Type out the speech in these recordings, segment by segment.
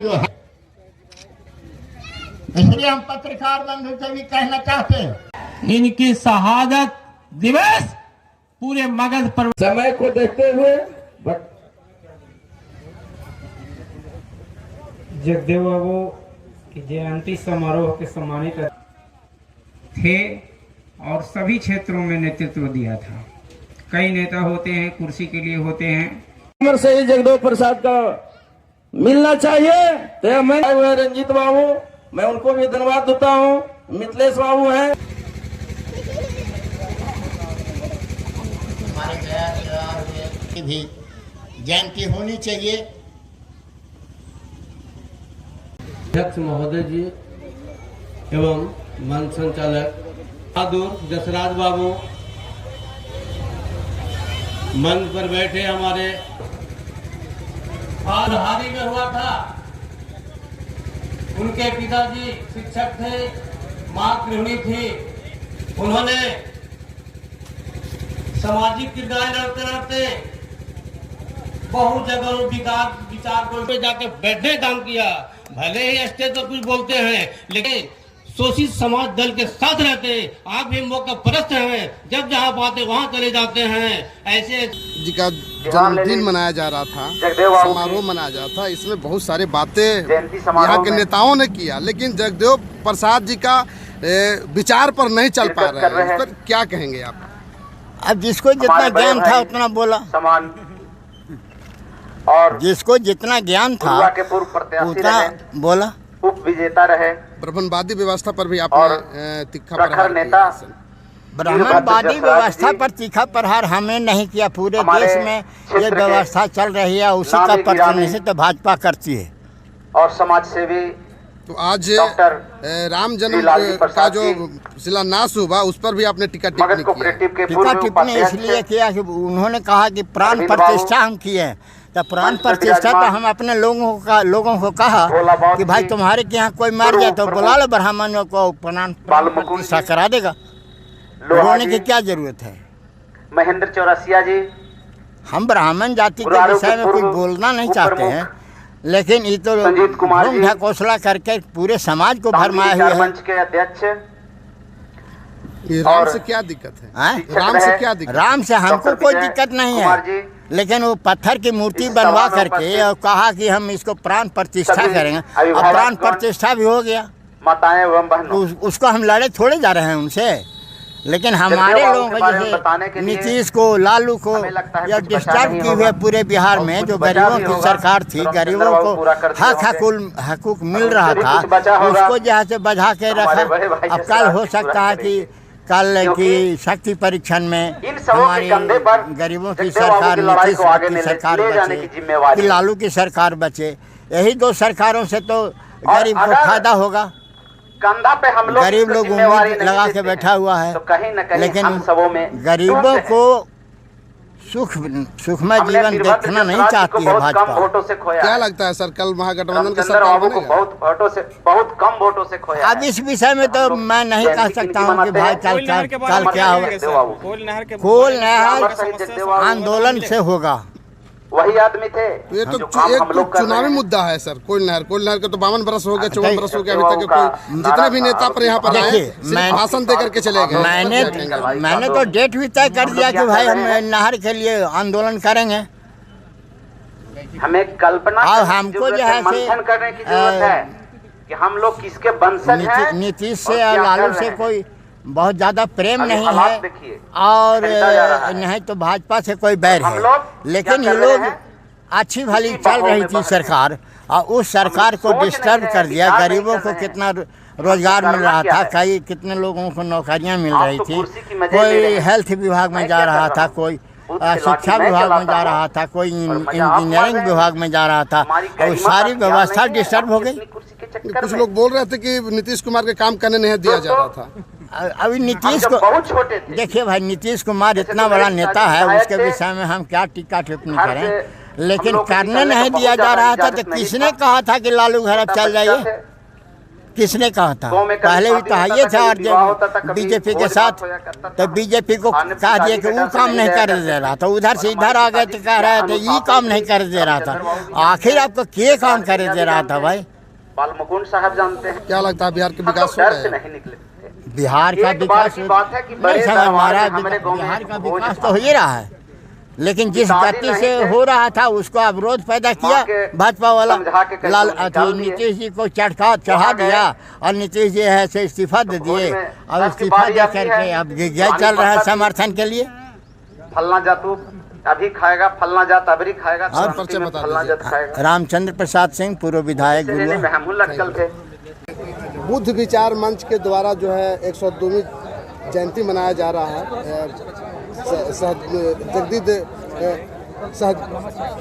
इसलिए हम पत्रकार बंधु से भी कहना चाहते हैं, इनकी शहादत दिवस पूरे मगध पर समय को देखते हुए जगदेव बाबू की जयंती समारोह के सम्मानित थे और सभी क्षेत्रों में नेतृत्व दिया था। कई नेता होते हैं, कुर्सी के लिए होते हैं। उम्र से ही जगदेव प्रसाद का मिलना चाहिए। तो मैं रंजीत बाबू, मैं उनको भी धन्यवाद देता हूँ। मिथिलेश बाबू हैं। हमारे गया की भी जयंती होनी चाहिए। अध्यक्ष महोदय जी एवं मंच संचालक बहादुर जसराज बाबू, मंच पर बैठे हमारे हाल ही में हुआ था। उनके पिताजी शिक्षक थे, मां गृहिणी थी। उन्होंने सामाजिक किरदार लड़ते लड़ते बहुत जगह विचार को जाके बैठने काम किया। भले ही स्टेज पर कुछ बोलते हैं, लेकिन शोषित समाज दल के साथ रहते। आप भी मौका परस्त हैं, जब जहाँ पाते वहाँ चले जाते हैं। ऐसे जी का जन्मदिन मनाया जा रहा था, समारोह मनाया जा रहा था। इसमें बहुत सारी बातें यहाँ के नेताओं ने किया, लेकिन जगदेव प्रसाद जी का विचार पर नहीं चल पा रहे हैं। इस पर क्या कहेंगे आप? अब जिसको जितना ज्ञान था उतना बोला, और जिसको जितना ज्ञान था उतना बोला। उप विजेता रहे। ब्राह्मणवादी व्यवस्था पर भी आपने तीखा प्रहार नेता। ब्राह्मणवादी व्यवस्था पर तीखा प्रहार हमें नहीं किया। पूरे देश में ये व्यवस्था चल रही है, उसी का प्रतिनिधित्व भाजपा करती है। और समाज सेवी तो आज राम जन्म का जो शिलान्यास हुआ, उस पर भी आपने टिकट टिप्पणी इसलिए किया कि उन्होंने कहा कि प्राण प्रतिष्ठा हम किए। तो प्राण प्रतिष्ठा तो हम अपने लोगों को कहा कि भाई तुम्हारे के यहाँ कोई मर गया तो बुला लो, ब्राह्मणों को प्राण प्रतिष्ठा करा देगा। रोने की क्या जरूरत है? महेंद्र चौरसिया जी, हम ब्राह्मण जाति के विषय में कुछ बोलना नहीं चाहते हैं, लेकिन ये तो ढकोसला करके पूरे समाज को भरमाए हुए हैं। राम से क्या दिक्कत है? राम से क्या दिक्कत? राम से हमको कोई दिक्कत नहीं है, लेकिन वो पत्थर की मूर्ति बनवा करके और कहा कि हम इसको प्राण प्रतिष्ठा करेंगे। अब प्राण प्रतिष्ठा भी हो गया, उसको हम लड़े थोड़े जा रहे हैं उनसे। लेकिन हमारे लोगों को जैसे नीतीश को, लालू को या डिस्टर्ब की हुए पूरे बिहार में जो गरीबों की सरकार थी, गरीबों को हकूक मिल रहा था, उसको जहाँ से बजा के रखा। अब कल हो सकता है कि कल की शक्ति परीक्षण में हमारी गरीबों की सरकार, नीतीश की सरकार बचे कि लालू की सरकार बचे। यही दो सरकारों से तो गरीब को फायदा होगा। गरीब लोग उम्मीद लगा के बैठा हुआ है, लेकिन गरीबों को सुखमय जीवन देखना नहीं चाहती है भाजपा। क्या लगता है सर, कल महागठबंधन की सरकार बनेगा? बहुत कम वोटों से खोया। अब इस विषय में तो मैं नहीं कह सकता हूँ कि भाई कल क्या होगा। कोल नहर आंदोलन से होगा, वही आदमी थे। तो ये तो एक चुनावी मुद्दा है सर। कोयल नहर का तो 52 बरस हो गया, 54 बरस हो गया। अभी तक कोई जितने भी नेता पर यहाँ पर आए भाषण दे करके चले गए। मैंने तो डेट भी तय कर दिया कि भाई हम नहर के लिए आंदोलन करेंगे। हमें कल्पना और हमको जो है करने की जरूरत है कि हम लोग किसके वंशज हैं। नीतीश से और लालू से कोई बहुत ज़्यादा प्रेम नहीं है, और नहीं तो भाजपा से कोई बैर है। लेकिन ये लोग अच्छी भली चल रही थी सरकार, और उस सरकार को डिस्टर्ब कर दिया। गरीबों को कितना रोजगार मिल रहा था, कितने लोगों को नौकरियां मिल रही थी। कोई हेल्थ विभाग में जा रहा था, कोई शिक्षा विभाग में जा रहा था, कोई इंजीनियरिंग विभाग में जा रहा था, और सारी व्यवस्था डिस्टर्ब हो गई। कुछ लोग बोल रहे थे कि नीतीश कुमार के काम करने नहीं दिया जा रहा था। अभी नीतीश को देखिए भाई, नीतीश कुमार इतना बड़ा नेता है, उसके विषय में हम क्या टीका टिप्पणी करें। लेकिन करने नहीं दिया जा रहा था, तो किसने कहा था कि लालू घर अब चल जाइए? किसने कहा था? पहले भी तो ये था और जब बीजेपी के साथ तो बीजेपी को कह दिया कि वो काम नहीं कर दे रहा था, उधर से इधर आ गए तो कह रहे थे ये काम नहीं कर दे रहा था। आखिर आपको क्या काम कर दे रहा था भाई? बालमुकुंद साहब जानते हैं। क्या लगता है बिहार के विकास हो रहा है? नहीं निकले बिहार का विकास नहीं समझ मारा, बिहार का विकास तो हो ही रहा है, लेकिन जिस गति से हो रहा था उसको अवरोध पैदा किया भाजपा वाला। लाल नीतीश जी को चढ़ा दिया और नीतीश जी है से इस्तीफा दे दिए और इस्तीफा दे करके अब गए चल रहा है समर्थन के लिए। फलना जातू अभी खाएगा, फलना जात अबरी खाएगा, और परिचय बता फलना जात खाएगा। रामचंद्र प्रसाद सिंह, पूर्व विधायक गुरुआ। बुद्ध विचार मंच के द्वारा जो है 102वीं जयंती मनाया जा रहा है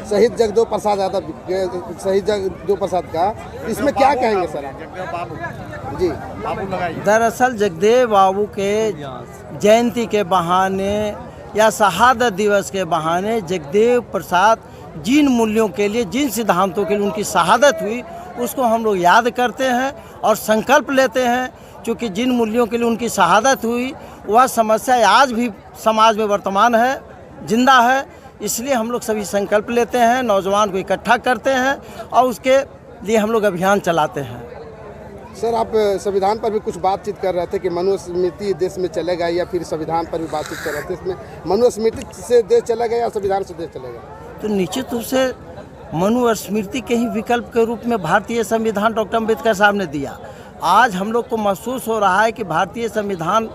शहीद जगदेव प्रसाद यादव, शहीद जगदेव प्रसाद का। इसमें क्या कहेंगे सर आप? जी, दरअसल जगदेव बाबू के जयंती के बहाने या शहादत दिवस के बहाने जगदेव प्रसाद जिन मूल्यों के लिए, जिन सिद्धांतों के लिए उनकी शहादत हुई उसको हम लोग याद करते हैं और संकल्प लेते हैं। क्योंकि जिन मूल्यों के लिए उनकी शहादत हुई वह समस्या आज भी समाज में वर्तमान है, जिंदा है। इसलिए हम लोग सभी संकल्प लेते हैं, नौजवान को इकट्ठा करते हैं और उसके लिए हम लोग अभियान चलाते हैं। सर, आप संविधान पर भी कुछ बातचीत कर रहे थे कि मनुस्मृति देश में चलेगा, या फिर संविधान पर भी बातचीत कर रहे थे। इसमें मनुस्मृति से देश चलेगा या संविधान से देश चलेगा? तो निश्चित रूप से मनुस्मृति के ही विकल्प के रूप में भारतीय संविधान डॉक्टर अम्बेडकर साहब ने दिया। आज हम लोग को महसूस हो रहा है कि भारतीय संविधान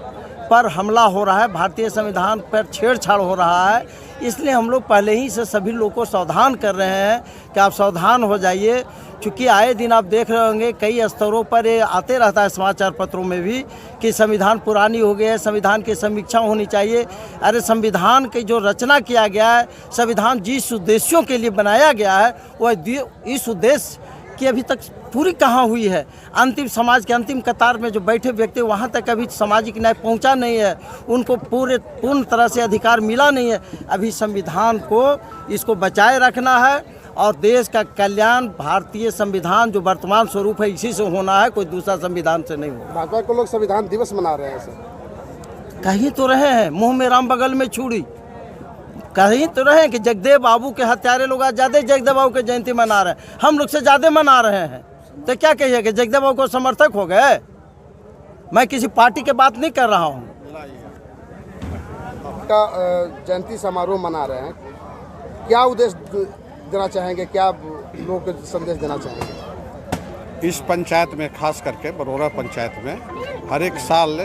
पर हमला हो रहा है, भारतीय संविधान पर छेड़छाड़ हो रहा है। इसलिए हम लोग पहले ही से सभी लोगों को सावधान कर रहे हैं कि आप सावधान हो जाइए। चूँकि आए दिन आप देख रहे होंगे कई स्तरों पर ये आते रहता है समाचार पत्रों में भी कि संविधान पुरानी हो गया है, संविधान की समीक्षा होनी चाहिए। अरे संविधान की जो रचना किया गया है, संविधान जिस उद्देश्यों के लिए बनाया गया है वह इस उद्देश्य की अभी तक पूरी कहाँ हुई है। अंतिम समाज के अंतिम कतार में जो बैठे व्यक्ति वहाँ तक अभी सामाजिक न्याय पहुँचा नहीं है, उनको पूर्ण तरह से अधिकार मिला नहीं है। अभी संविधान को इसको बचाए रखना है और देश का कल्याण भारतीय संविधान जो वर्तमान स्वरूप है इसी से होना है, कोई दूसरा संविधान से नहीं होगा। भाजपा को लोग संविधान दिवस मना रहे हैं सर। कहीं तो रहे हैं मुँह में राम बगल में छुरी, कहीं तो रहे कि जगदेव बाबू के हत्यारे लोग आज ज़्यादा जगदेव बाबू की जयंती मना रहे हैं, हम लोग से ज़्यादा मना रहे हैं। तो क्या कहिए कि जगदेव बाबू को समर्थक हो गए? मैं किसी पार्टी की बात नहीं कर रहा हूँ। का जयंती समारोह मना रहे हैं, क्या उद्देश्य देना चाहेंगे, क्या लोगों को संदेश देना चाहेंगे? इस पंचायत में खास करके बरोरा पंचायत में हर एक साल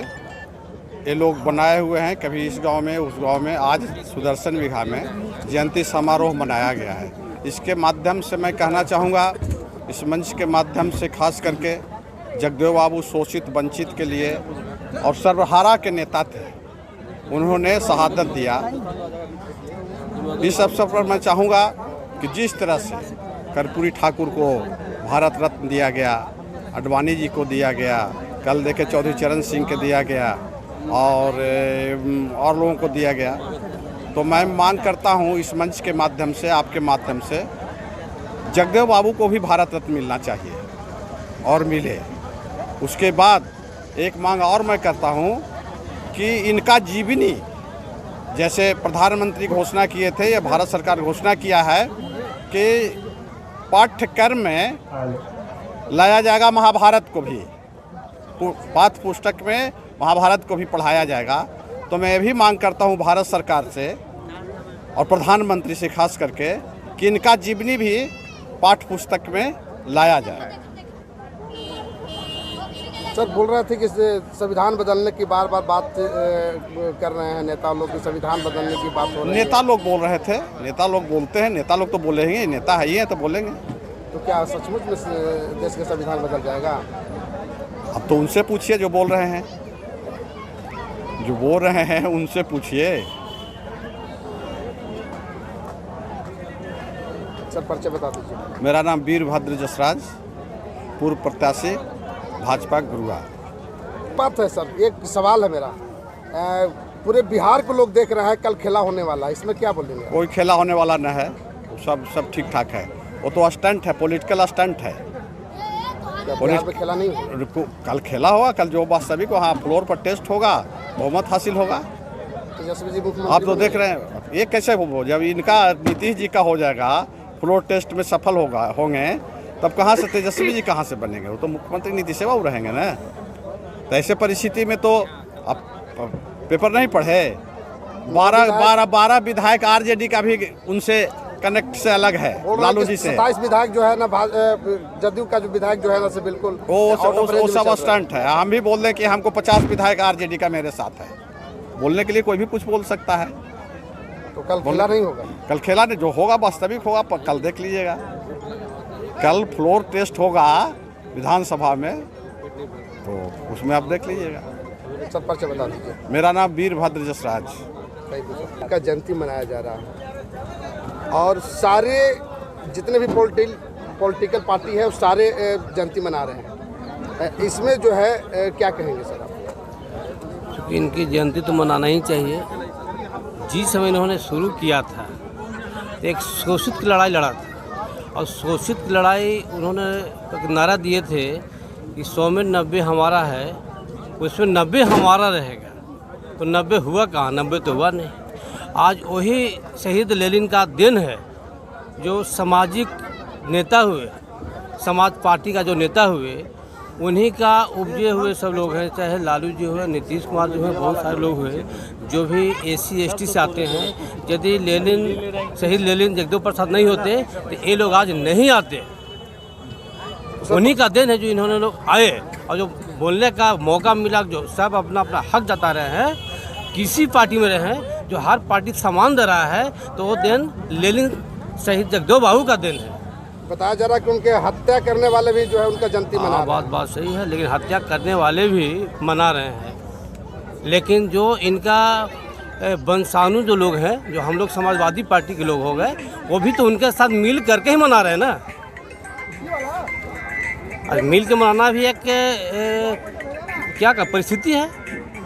ये लोग बनाए हुए हैं, कभी इस गांव में उस गांव में। आज सुदर्शन विघा में जयंती समारोह मनाया गया है। इसके माध्यम से मैं कहना चाहूँगा, इस मंच के माध्यम से खास करके जगदेव बाबू शोषित वंचित के लिए और सर्वहारा के नेता थे, उन्होंने शहादत दिया। इस अवसर पर मैं चाहूँगा कि जिस तरह से कर्पूरी ठाकुर को भारत रत्न दिया गया, अडवाणी जी को दिया गया, कल देखे चौधरी चरण सिंह के दिया गया और लोगों को दिया गया, तो मैं मांग करता हूँ इस मंच के माध्यम से, आपके माध्यम से, जगदेव बाबू को भी भारत रत्न मिलना चाहिए और मिले। उसके बाद एक मांग और मैं करता हूँ कि इनका जीवनी, जैसे प्रधानमंत्री घोषणा किए थे या भारत सरकार घोषणा किया है कि पाठ्यक्रम में लाया जाएगा महाभारत को भी, पाठ्य पुस्तक में महाभारत को भी पढ़ाया जाएगा। तो मैं ये भी मांग करता हूँ भारत सरकार से और प्रधानमंत्री से खास करके कि इनका जीवनी भी पाठ्य पुस्तक में लाया जाए। सर, बोल रहे थे कि संविधान बदलने की बार बार बात कर रहे हैं नेता लोग, कि संविधान बदलने की बात हो रही है। नेता लोग बोल रहे थे, नेता लोग बोलते हैं, नेता लोग तो बोलेंगे, नेता है ही है तो बोलेंगे। तो क्या सचमुच में देश का संविधान बदल जाएगा? अब तो उनसे पूछिए जो बोल रहे हैं, जो बोल रहे हैं उनसे पूछिए। सर, परिचय बता दीजिए। मेरा नाम वीरभद्र जसराज, पूर्व प्रत्याशी भाजपा गुरुआ। बात है सर, एक सवाल है मेरा, पूरे बिहार को लोग देख रहे हैं, कल खेला होने वाला है, इसमें क्या बोलेंगे? कोई खेला होने वाला न है, सब ठीक ठाक है। वो तो स्टंट है, पॉलिटिकल स्टंट है। बिहार में खेला नहीं होगा? कल खेला होगा, कल जो वास्तविक वहाँ फ्लोर पर टेस्ट होगा, बहुमत हासिल होगा। तेजस्वी जी मुख्यमंत्री आप तो देख रहे हैं ये कैसे हो, जब इनका नीतीश जी का हो जाएगा, फ्लोर टेस्ट में सफल होंगे, तब कहाँ से तेजस्वी जी कहाँ से बनेंगे? वो तो मुख्यमंत्री नीतीश से वो रहेंगे ना। तो ऐसे परिस्थिति में तो अब पेपर नहीं पढ़े, 12 विधायक आरजेडी का भी उनसे कनेक्ट से अलग है, लालू जी से। 27 विधायक जो है ना, जदयू का जो विधायक जो है ना से बिल्कुल वो सब स्टंट है। हम भी बोल दें कि हमको 50 विधायक आरजेडी का मेरे साथ है, बोलने के लिए कोई भी कुछ बोल सकता है। तो कल खेला नहीं होगा? कल खेला नहीं, जो होगा वास्तविक होगा, कल देख लीजिएगा। कल फ्लोर टेस्ट होगा विधानसभा में, तो उसमें आप देख लीजिएगा। सर परिचय बता दीजिए। मेरा नाम वीरभद्र जसराज। का जयंती मनाया जा रहा है और सारे जितने भी पॉलिटिकल पार्टी है वो सारे जयंती मना रहे हैं, इसमें जो है क्या कहेंगे सर आप? क्योंकि इनकी जयंती तो मनाना ही चाहिए। जिस समय इन्होंने शुरू किया था तो एक शोषित की लड़ाई लड़ा था, और शोषित की लड़ाई उन्होंने एक नारा दिए थे कि 100 में 90 हमारा है, उसमें 90 हमारा रहेगा। तो 90 हुआ कहाँ? 90 तो हुआ नहीं। आज वही शहीद लेनिन का दिन है, जो सामाजिक नेता हुए, समाज पार्टी का जो नेता हुए, उन्हीं का उपजे हुए सब लोग हैं, चाहे लालू जी हुए, नीतीश कुमार जी हुए, बहुत सारे लोग हुए जो भी SC ST से आते हैं। यदि शहीद लेनिन जगदेव प्रसाद नहीं होते तो ये लोग आज नहीं आते। उन्हीं का दिन है जो इन्होंने लोग आए, और जो बोलने का मौका मिला, जो सब अपना अपना हक जता रहे हैं, किसी पार्टी में रहें, जो हर पार्टी सम्मान दे रहा है, तो वो दिन लेनिन शहीद जगदेव बाबू का दिन है। बताया जा रहा है कि उनके हत्या करने वाले भी जो है उनका जयंती मना रहे हैं। बात सही है, लेकिन हत्या करने वाले भी मना रहे हैं। लेकिन जो इनका वंशाणु जो लोग हैं, जो हम लोग समाजवादी पार्टी के लोग हो गए, वो भी तो उनके साथ मिल करके ही मना रहे हैं ना। और मिल के मनाना भी एक क्या का परिस्थिति है,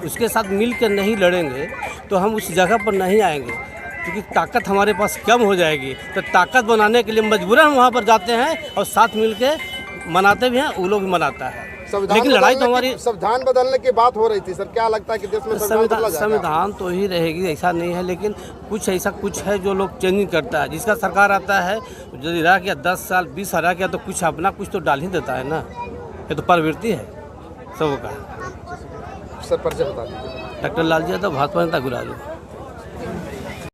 उसके साथ मिल कर नहीं लड़ेंगे तो हम उस जगह पर नहीं आएंगे, क्योंकि ताकत हमारे पास कम हो जाएगी। तो ताकत बनाने के लिए मजबूरन हम वहाँ पर जाते हैं और साथ मिल के मनाते भी हैं, वो लोग भी मनाता है। लेकिन लड़ाई तो हमारी संविधान बदलने की बात हो रही थी सर, क्या लगता है कि देश में संविधान तो ही रहेगी, ऐसा नहीं है, लेकिन कुछ ऐसा कुछ है जो लोग चेंजिंग करता है। जिसका सरकार आता है, यदि रह गया 10 साल 20 साल रह गया, तो कुछ अपना कुछ तो डाल ही देता है ना। ये तो प्रवृत्ति है सबका। सर परिचय बता दीजिए। डॉक्टर लालजी यादव, भाजपा नेता गुराजू।